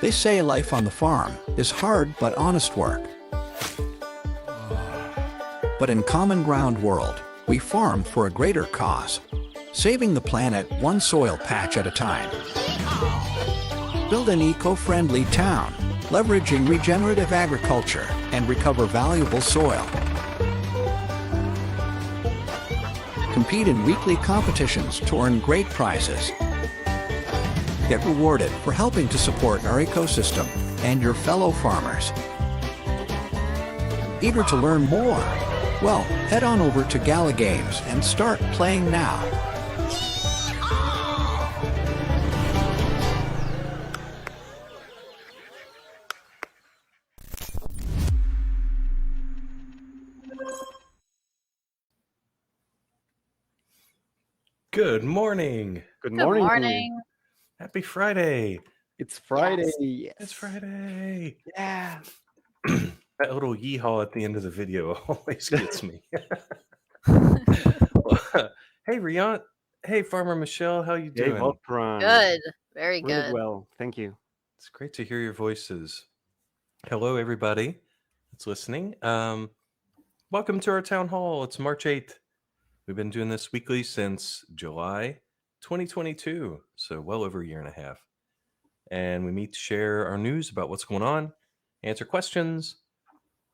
They say life on the farm is hard but honest work. But in Common Ground World, we farm for a greater cause, saving the planet one soil patch at a time. Build an eco-friendly town, leveraging regenerative agriculture and recover valuable soil. Compete in weekly competitions to earn great prizes. Get rewarded for helping to support our ecosystem and your fellow farmers. Eager to learn more? Well, head on over to Gala Games and start playing now. Good morning. Good Good morning. morning. Happy Friday. It's Friday. Yes. It's Friday. Yeah. That little yeehaw at the end of the video always gets me. Hey, Riant. Hey, Farmer Michelle. How you Hey, doing? Voltron. Good. Very Really good. well. Thank you. It's great to hear your voices. Hello, everybody that's listening. Welcome to our town hall. It's March 8th. We've been doing this weekly since July 2022, so well over a year and a half. And we meet to share our news about what's going on, answer questions,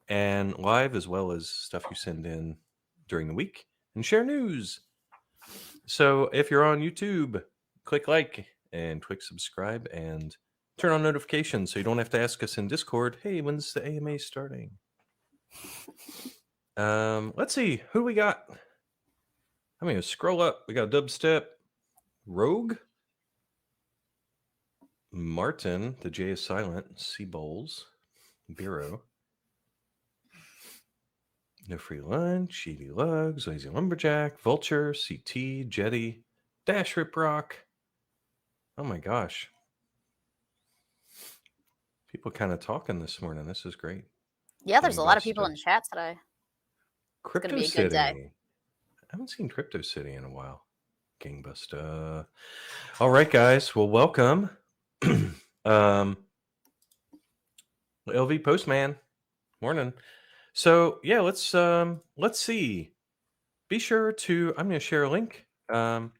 and live as well as stuff you send in during the week, and share news. So if you're on YouTube, click like and click subscribe and turn on notifications so you don't have to ask us in Discord, hey, when's the AMA starting? Let's see, who we got? I'm going to scroll up. We got Dubstep, Rogue, Martin, the J is silent, C Bowls, Bureau, No Free Lunch, Sheedy Lugs, Lazy Lumberjack, Vulture, CT, Jetty, Dash Rip Rock. Oh my gosh. People kind of talking this morning. This is great. Yeah, there's a lot of people in Gangbuster. chat today. Crypto gonna be a City. good day. I haven't seen Crypto City in a while. Gangbuster. All right, guys. Well, welcome. LV Postman. Morning. So yeah, let's see. Be sure to. I'm going to share a link. Be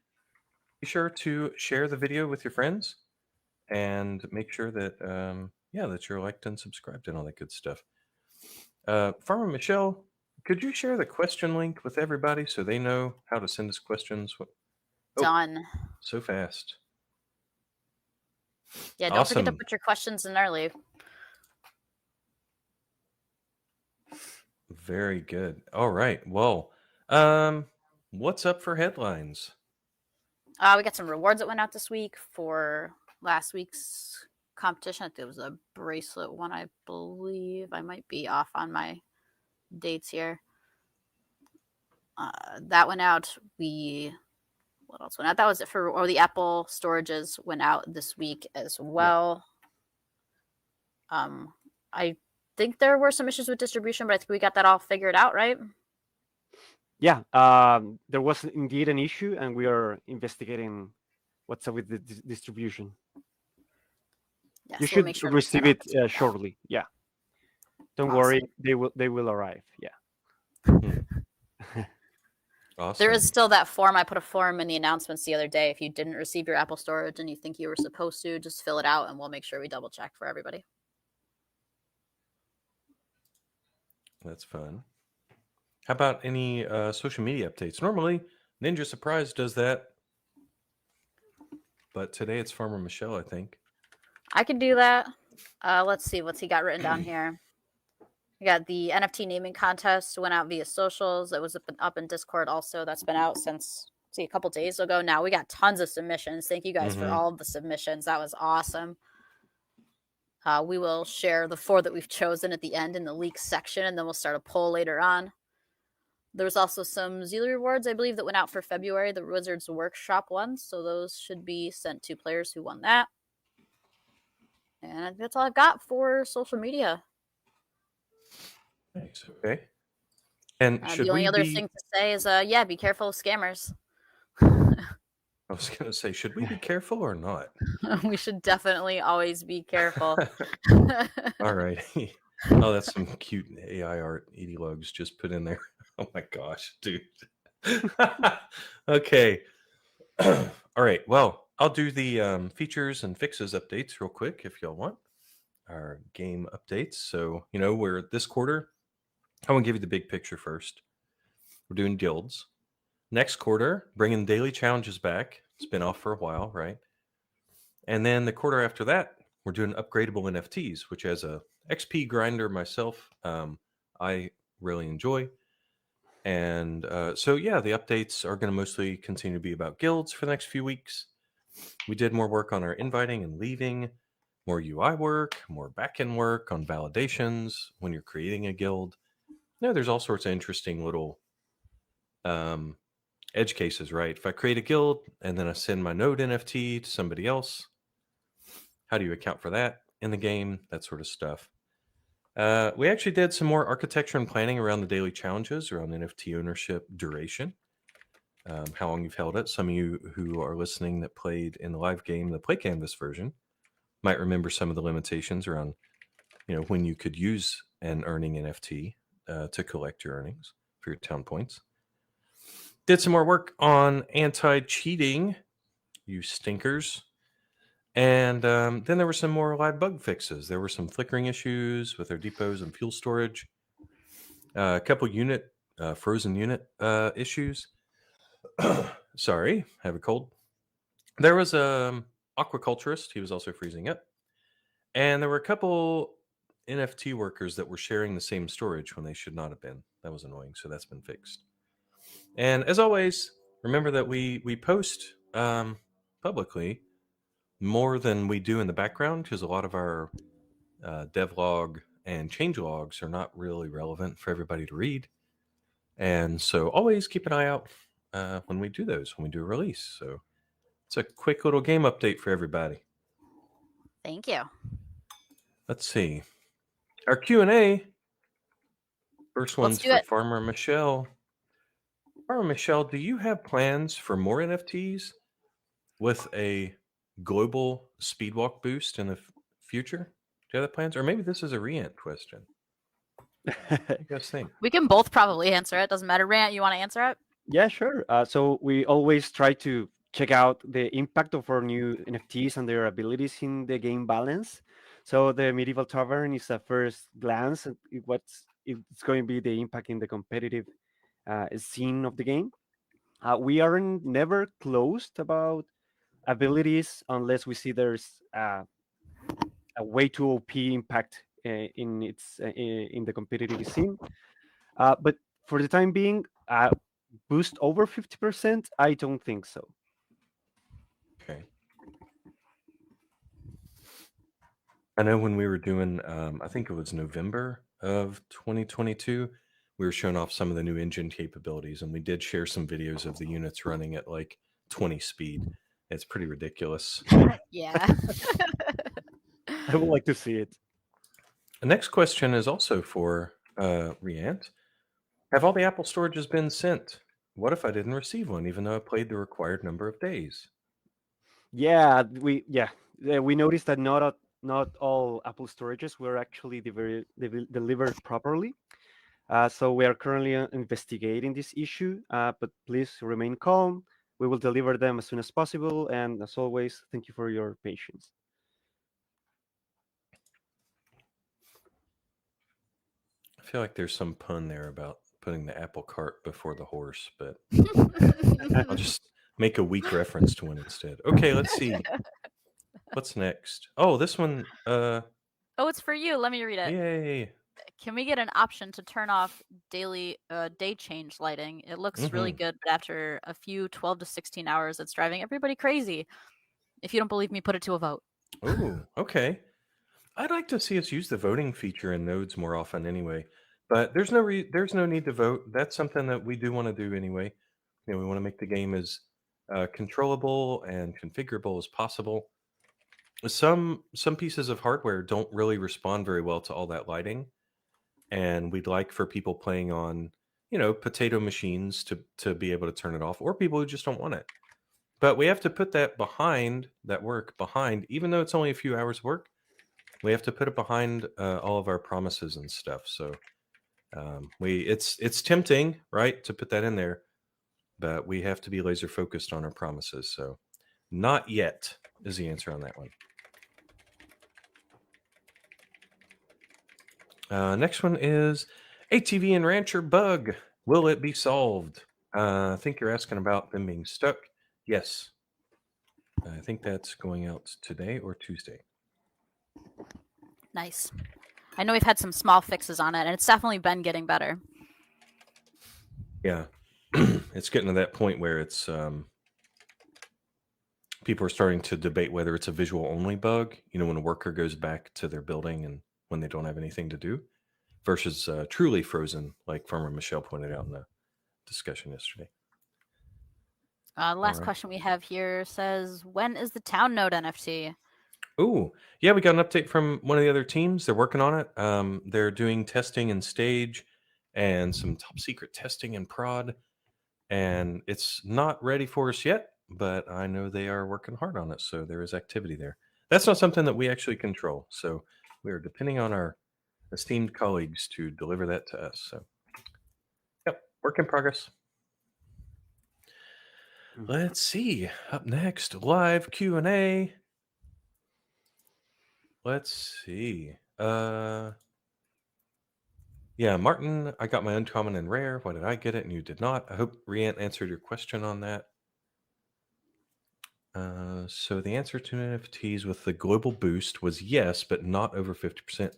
sure to share the video with your friends, and make sure that that you're liked and subscribed and all that good stuff. Farmer Michelle, could you share the question link with everybody so they know how to send us questions? Done. So fast. Yeah, don't forget to Awesome. put your questions in early. Very good. All right. Well, what's up for headlines? We got some rewards that went out this week for last week's competition. I think it was a bracelet one, I believe. I might be off on my dates here. That went out. What else went out? That was it for the Apple storages went out this week as well. I think there were some issues with distribution, but I think we got that all figured out, right? Yeah. There was indeed an issue, and we are investigating what's up with the distribution. Yeah, You so we'll should make sure receive that's it shortly. Yeah. Don't Awesome. worry. They will arrive. Yeah. Awesome. There is still that form. I put a form in the announcements the other day. If you didn't receive your Apple storage and you think you were supposed to, just fill it out and we'll make sure we double check for everybody. That's fun. How about any social media updates? Normally, Ninja Surprise does that, but today it's Farmer Michelle, I think. I can do that. Let's see what's he got written down here. We got the NFT naming contest went out via socials. It was up in Discord also. That's been out since a couple days ago now. We got tons of submissions. Thank you guys for all of the submissions. That was awesome. We will share the 4 that we've chosen at the end in the leaks section, and then we'll start a poll later on. There was also some Zealy rewards, I believe, that went out for February, the Wizards Workshop ones. So those should be sent to players who won that. And that's all I've got for social media. Thanks. Okay. And should the only we other be... thing to say is, be careful of scammers. I was going to say, should we be careful or not? We should definitely always be careful. All right. Oh, that's some cute AI art Edie Lugs just put in there. Oh my gosh, dude. Okay. All right. Well, I'll do the features and fixes updates real quick if y'all want our game updates. So, we're this quarter. I want to give you the big picture first. We're doing guilds. Next quarter, bringing daily challenges back. It's been off for a while, right? And then the quarter after that, we're doing upgradable NFTs, which as a XP grinder myself, I really enjoy. And so, yeah, the updates are going to mostly continue to be about guilds for the next few weeks. We did more work on our inviting and leaving, more UI work, more backend work on validations when you're creating a guild. There's all sorts of interesting little edge cases, right? If I create a guild and then I send my node NFT to somebody else, how do you account for that in the game? That sort of stuff. We actually did some more architecture and planning around the daily challenges, around NFT ownership duration, how long you've held it. Some of you who are listening that played in the live game, the Play Canvas version, might remember some of the limitations around, when you could use an earning NFT to collect your earnings for your town points. Did some more work on anti-cheating, you stinkers. And then there were some more live bug fixes. There were some flickering issues with our depots and fuel storage. A couple frozen unit issues. Sorry, I have a cold. There was a aquaculturist. He was also freezing up. And there were a couple NFT workers that were sharing the same storage when they should not have been. That was annoying. So that's been fixed. And as always, remember that we post publicly more than we do in the background, because a lot of our devlog and change logs are not really relevant for everybody to read. And so always keep an eye out when we do those, when we do a release. So it's a quick little game update for everybody. Thank you. Let's see. Our Q&A. First one's for Farmer Michelle. Farmer Michelle, do you have plans for more NFTs with a global speedwalk boost in the future? Do you have plans? Or maybe this is a Reant question. What do you guys think? We can both probably answer it. Doesn't matter. Rant, you want to answer it? Yeah, sure. So we always try to check out the impact of our new NFTs and their abilities in the game balance. So the Medieval Tavern is a first glance at what's it's going to be the impact in the competitive scene of the game. We aren't never closed about abilities unless we see there's a way too OP impact in the competitive scene. But for the time being, boost over 50%, I don't think so. Okay. I know when we were doing, I think it was November of 2022, we were showing off some of the new engine capabilities, and we did share some videos of the units running at like 20 speed. It's pretty ridiculous. Yeah. I would like to see it. The next question is also for Riant. Have all the Apple storages been sent? What if I didn't receive one, even though I played the required number of days? Yeah, we noticed that not all Apple storages were actually delivered properly. So we are currently investigating this issue, but please remain calm. We will deliver them as soon as possible. And as always, thank you for your patience. I feel like there's some pun there about putting the apple cart before the horse, but I'll just make a weak reference to one instead. Okay, let's see. What's next? Oh, this one. Oh, it's for you. Let me read it. Yay. Can we get an option to turn off daily day change lighting? It looks really good, but after a few 12 to 16 hours, it's driving everybody crazy. If you don't believe me, put it to a vote. Oh, okay. I'd like to see us use the voting feature in nodes more often anyway, but there's no need to vote. That's something that we do want to do anyway. We want to make the game as controllable and configurable as possible. Some pieces of hardware don't really respond very well to all that lighting, and we'd like for people playing on potato machines to be able to turn it off, or people who just don't want it. But we have to put that work behind, even though it's only a few hours work. We have to put it behind all of our promises and stuff. So it's tempting, right, to put that in there, but we have to be laser focused on our promises. So not yet is the answer on that one. Next one is ATV and Rancher bug. Will it be solved? I think you're asking about them being stuck. Yes. I think that's going out today or Tuesday. Nice. I know we've had some small fixes on it, and it's definitely been getting better. Yeah. It's getting to that point where it's people are starting to debate whether it's a visual only bug, when a worker goes back to their building and when they don't have anything to do, versus truly frozen, like Farmer Michelle pointed out in the discussion yesterday. The last question we have here says, when is the Town Node NFT? Oh, yeah, we got an update from one of the other teams. They're working on it. They're doing testing in stage and some top secret testing in prod. And it's not ready for us yet, but I know they are working hard on it. So there is activity there. That's not something that we actually control. So we are depending on our esteemed colleagues to deliver that to us. So, yep, work in progress. Let's see. Up next, live Q&A. Let's see. Yeah, Martin, I got my uncommon and rare. Why did I get it and you did not? I hope Riant answered your question on that. So the answer to NFTs with the global boost was yes, but not over 50%.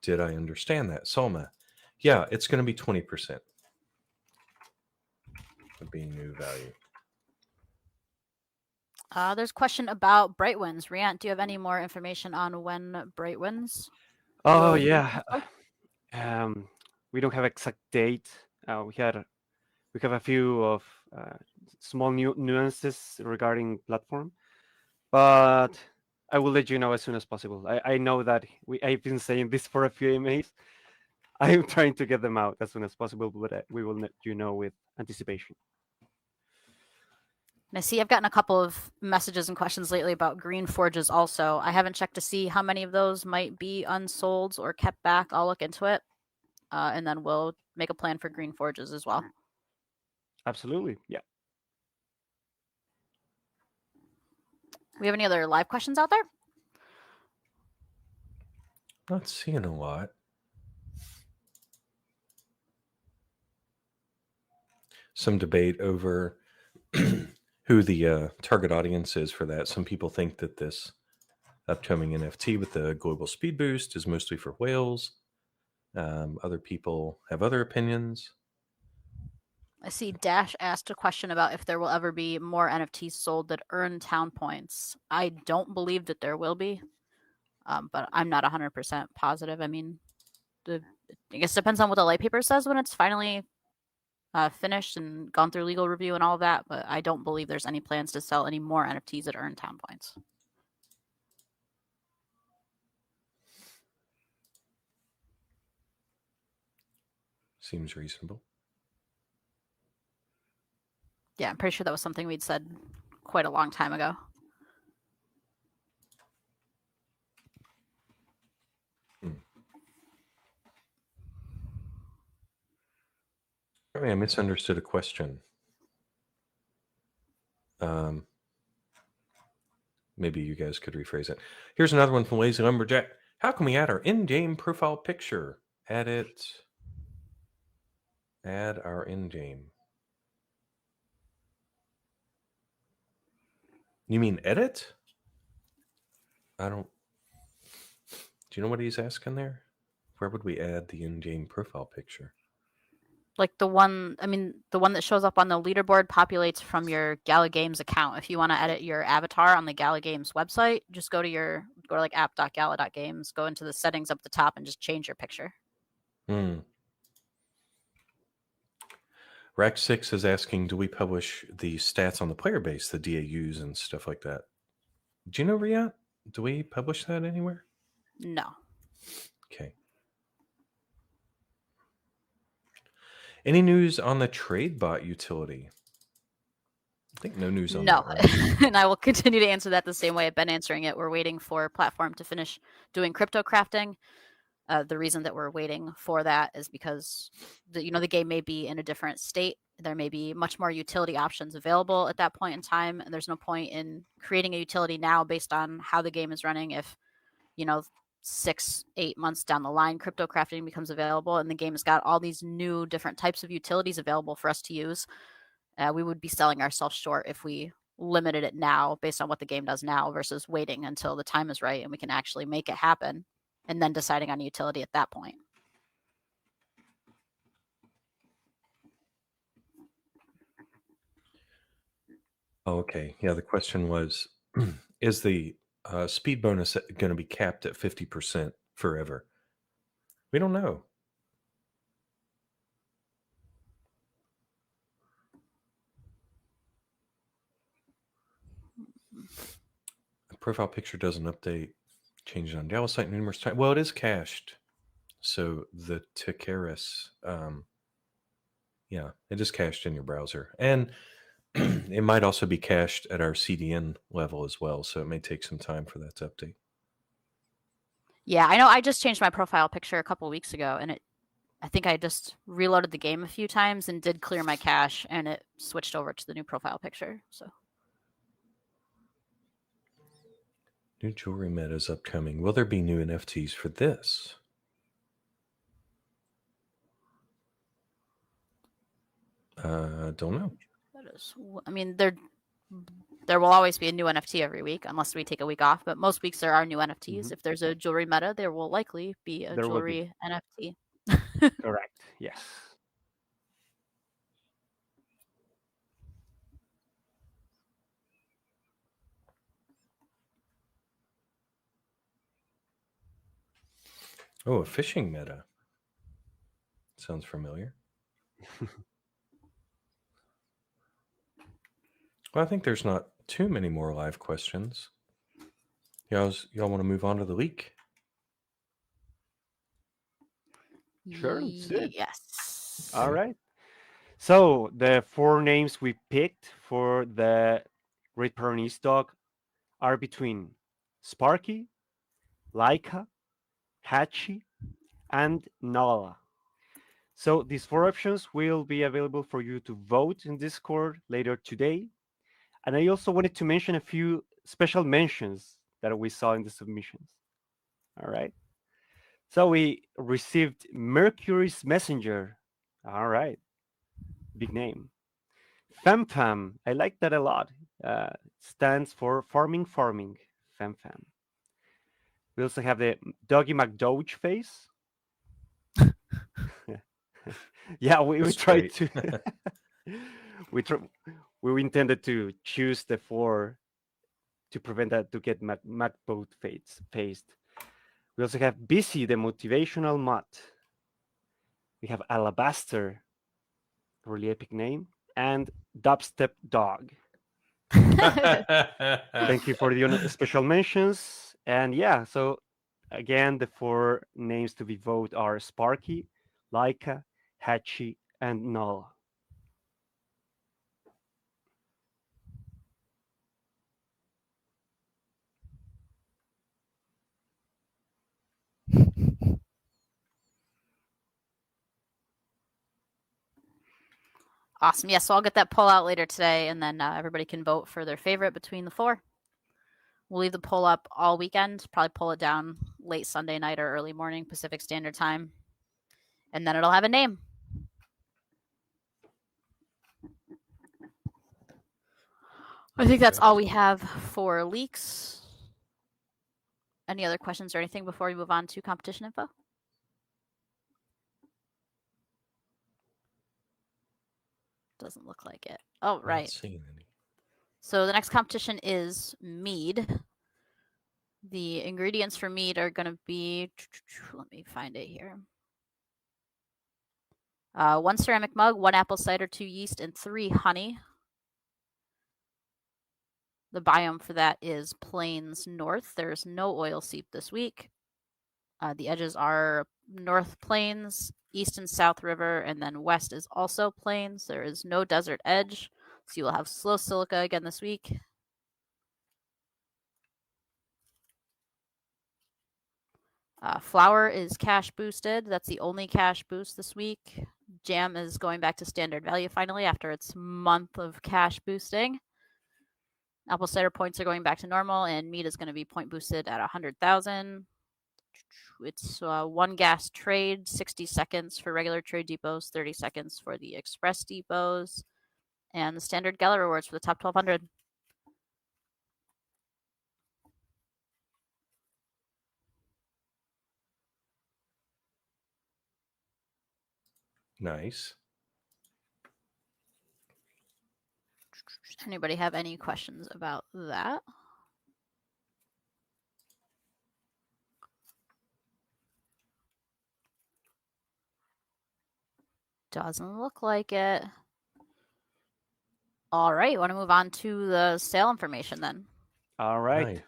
Did I understand that? Salma. Yeah, it's going to be 20%. Would be new value. There's a question about Brightwinds. Riant, do you have any more information on when Brightwinds? Oh, will yeah. We don't have exact date. We have a few of small nuances regarding platform, but I will let you know as soon as possible. I know that I've been saying this for a few emails. I'm trying to get them out as soon as possible, but we will let you know with anticipation. And I see I've gotten a couple of messages and questions lately about green forges also. I haven't checked to see how many of those might be unsold or kept back. I'll look into it. And then we'll make a plan for green forges as well. Absolutely. Yeah. We have any other live questions out there? Not seeing a lot. Some debate over who the target audience is for that. Some people think that this upcoming NFT with the global speed boost is mostly for whales. Other people have other opinions. I see Dash asked a question about if there will ever be more NFTs sold that earn town points. I don't believe that there will be, but I'm not 100% positive. I mean, I guess it depends on what the light paper says when it's finally finished and gone through legal review and all of that, but I don't believe there's any plans to sell any more NFTs that earn town points. Seems reasonable. Yeah, I'm pretty sure that was something we'd said quite a long time ago. I misunderstood a question. Maybe you guys could rephrase it. Here's another one from Lazy Lumberjack. How can we add our in-game profile picture? Add our in-game. You mean edit? I don't. Do you know what he's asking there? Where would we add the in-game profile picture? Like the one that shows up on the leaderboard populates from your Gala Games account. If you want to edit your avatar on the Gala Games website, just go to like app.gala.games, go into the settings up at the top and just change your picture. Rack6 is asking, do we publish the stats on the player base, the DAUs and stuff like that? Do you know, Riyad? Do we publish that anywhere? No. Okay. Any news on the TradeBot utility? I think no news on No, that, right? and I will continue to answer that the same way I've been answering it. We're waiting for Platform to finish doing crypto crafting. The reason that we're waiting for that is because the game may be in a different state. There may be much more utility options available at that point in time, and there's no point in creating a utility now based on how the game is running if 6-8 months down the line crypto crafting becomes available and the game has got all these new different types of utilities available for us to use. We would be selling ourselves short if we limited it now based on what the game does now versus waiting until the time is right and we can actually make it happen and then deciding on utility at that point. Oh, okay. Yeah, the question was, is the speed bonus going to be capped at 50% forever? We don't know. The profile picture doesn't update. Change it on Gala site numerous times. Well, it is cached. So the Tikeris, yeah, it is cached in your browser. And it might also be cached at our CDN level as well. So it may take some time for that to update. Yeah, I know. I just changed my profile picture a couple weeks ago, and I think I just reloaded the game a few times and did clear my cache, and it switched over to the new profile picture. So New jewelry meta is upcoming. Will there be new NFTs for this? Don't know. that is, I mean, there will always be a new NFT every week unless we take a week off. But most weeks there are new NFTs. If there's a jewelry meta, there will likely be a There will be. jewelry NFT. Correct. Yes. Oh, a fishing meta. Sounds familiar. Well, I think there's not too many more live questions. Y'all want to move on to the leak? Sure, let's do it. Yes. All right. So the 4 names we picked for the Great Pyrenees dog are between Sparky, Laika, Hachi, and Nala. So these 4 options will be available for you to vote in Discord later today. And I also wanted to mention a few special mentions that we saw in the submissions. All right. So we received Mercury's Messenger. All right. Big name. FemFam. I like that a lot. Stands for farming. FemFam. We also have the Doggy McDoge face. Yeah, we tried to. we intended to choose the 4 to prevent that to get MacBoat faced. We also have Busy, the motivational mutt. We have Alabaster, really epic name, and Dubstep Dog. Thank you for the special mentions. And yeah, so again, the 4 names to be voted are Sparky, Laika, Hachi, and Null. Awesome. Yeah, so I'll get that poll out later today, and then everybody can vote for their favorite between the 4. We'll leave the poll up all weekend, probably pull it down late Sunday night or early morning Pacific Standard Time, and then it'll have a name. I think that's all we have for leaks. Any other questions or anything before we move on to competition info? Doesn't look like it. Oh, right. Not seeing any. So the next competition is Mead. The ingredients for Mead are going to be, let me find it here. 1 ceramic mug, 1 apple cider, 2 yeast, and 3 honey. The biome for that is Plains North. There's no oil seep this week. The edges are North Plains, East and South River, and then West is also Plains. There is no desert edge. So you will have slow silica again this week. Flour is cash boosted. That's the only cash boost this week. Jam is going back to standard value finally after its month of cash boosting. Apple cider points are going back to normal, and mead is going to be point boosted at 100,000. It's one gas trade, 60 seconds for regular trade depots, 30 seconds for the express depots, and the standard Gala rewards for the top 1,200. Nice. Anybody have any questions about that? Doesn't look like it. All right, want to move on to the sale information then? All right. Right.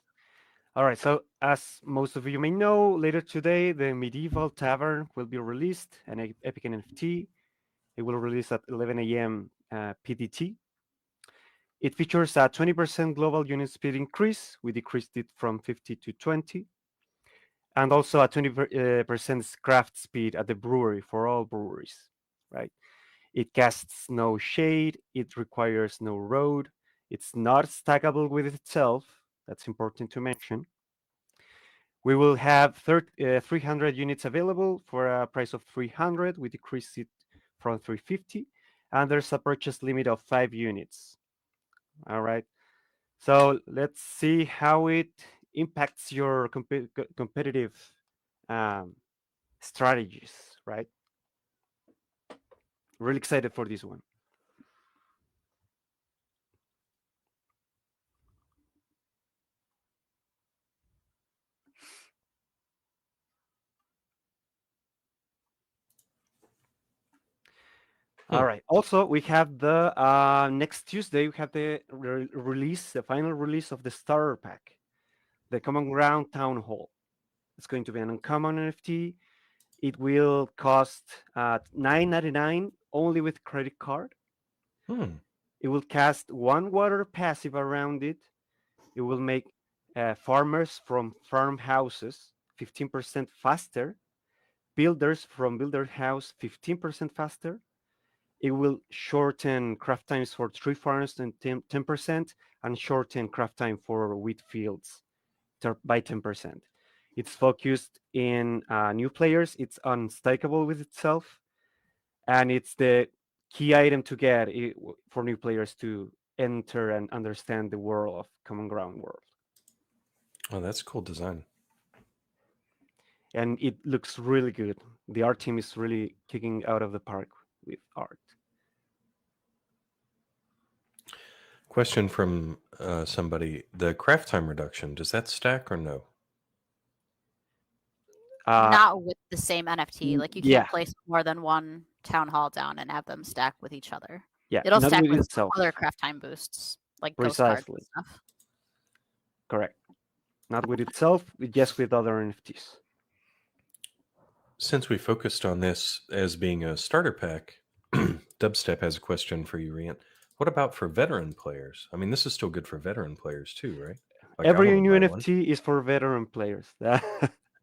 All right. So, as most of you may know, later today, the Medieval Tavern will be released, an Epic NFT. It will release at 11 a.m. PDT. It features a 20% global unit speed increase. We decreased it from 50 to 20. And also a 20% craft speed at the brewery for all breweries, right? It casts no shade. It requires no road. It's not stackable with itself. That's important to mention. We will have 300 units available for a price of 300. We decrease it from 350. And there's a purchase limit of 5 units. All right. So let's see how it impacts your competitive strategies, right? Really excited for this one. All right. Also, we have the next Tuesday. We have the release, the final release of the starter pack, the Common Ground Town Hall. It's going to be an uncommon NFT. It will cost $9.99 only with credit card. It will cast 1 water passive around it. It will make farmers from farmhouses 15% faster, builders from builder house 15% faster. It will shorten craft times for tree farms and 10%, and shorten craft time for wheat fields by 10%. It's focused in new players. It's unstackable with itself, and it's the key item to get for new players to enter and understand the world of Common Ground world. Oh, that's cool design. And it looks really good. The art team is really kicking out of the park with art. Question from somebody: the craft time reduction, does that stack or no? Not with the same NFT. Like you yeah. can't place more than one town hall down and have them stack with each other. Yeah, It'll not stack with with itself. other craft time boosts, like ghost cards and Precisely. stuff. Correct. Not with itself, just with other NFTs. Since we focused on this as being a starter pack, Dubstep has a question for you, Rian. What about for veteran players? I mean, this is still good for veteran players too, right? Like, I Every wanna new buy one. NFT is for veteran players.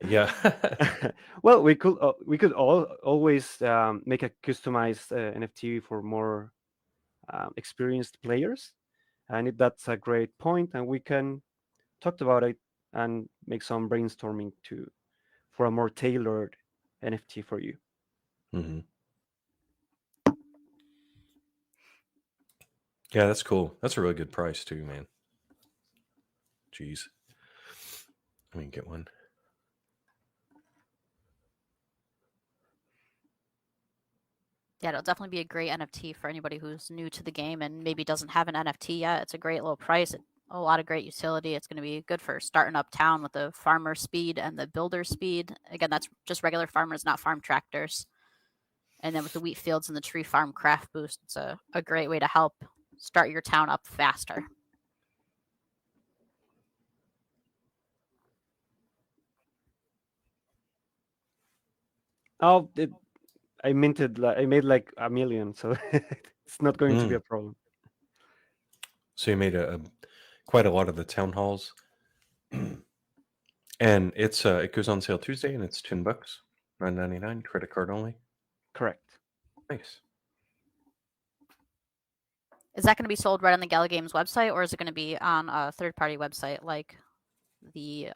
Yeah. Well, we could always make a customized NFT for more experienced players, and that's a great point. And we can talk about it and make some brainstorming for a more tailored NFT for you. Mm-hmm. Yeah, that's cool. That's a really good price too, man. Jeez. I mean, get one. Yeah, it'll definitely be a great NFT for anybody who's new to the game and maybe doesn't have an NFT yet. It's a great low price, a lot of great utility. It's going to be good for starting up town with the farmer speed and the builder speed. Again, that's just regular farmers, not farm tractors. And then with the wheat fields and the tree farm craft boost, it's a great way to help start your town up faster. Oh, I made like 1 million, so it's not going to be a problem. So you made quite a lot of the town halls, and it goes on sale Tuesday, and it's $10, $9.99, credit card only. Correct. Nice. Is that going to be sold right on the Gala Games website, or is it going to be on a third-party website like the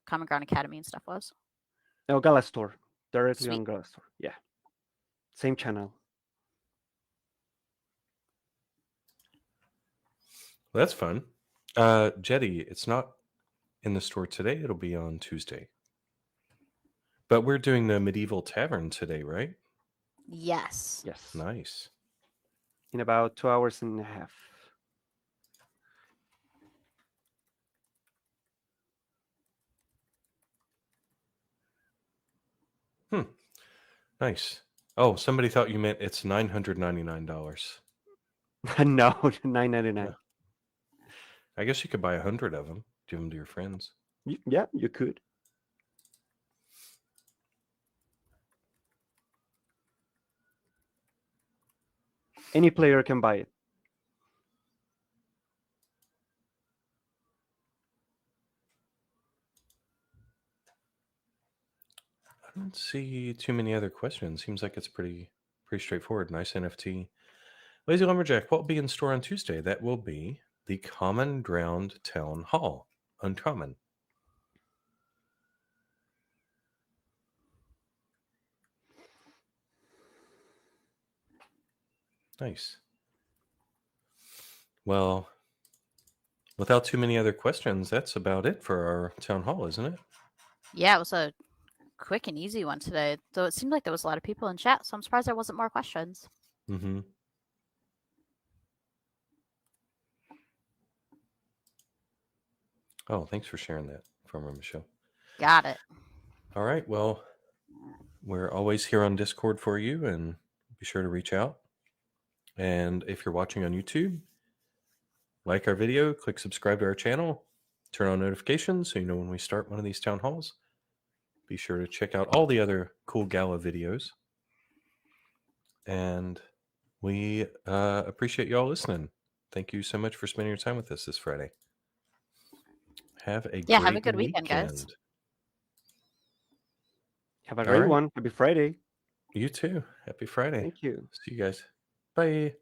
Common Ground Academy and stuff was? No, Gala Store. Directly Sweet. on Gala Store. Yeah. Same channel. Well, that's fun. Jetty, it's not in the store today. It'll be on Tuesday. But we're doing the Medieval Tavern today, right? Yes. Yes. Nice. In about 2 hours and a half. Nice. Oh, somebody thought you meant it's $999. No, $9.99. I guess you could buy 100 of them, give them to your friends. Yeah, you could. Any player can buy it. I don't see too many other questions. Seems like it's pretty straightforward. Nice NFT. Lazy Lumberjack, what will be in store on Tuesday? That will be the Common Ground Town Hall. Uncommon. Nice. Well, without too many other questions, that's about it for our town hall, isn't it? Yeah, it was a quick and easy one today. Though it seemed like there was a lot of people in chat, so I'm surprised there wasn't more questions. Mm-hmm. Oh, thanks for sharing that from Michelle. Got it. All right. Well, we're always here on Discord for you, and be sure to reach out. And if you're watching on YouTube, like our video, click subscribe to our channel, turn on notifications so you know when we start one of these town halls. Be sure to check out all the other cool Gala videos. And we appreciate you all listening. Thank you so much for spending your time with us this Friday. Have a good weekend, guys. Have a great one. Happy Friday. You too. Happy Friday. Thank you. See you guys. Bye.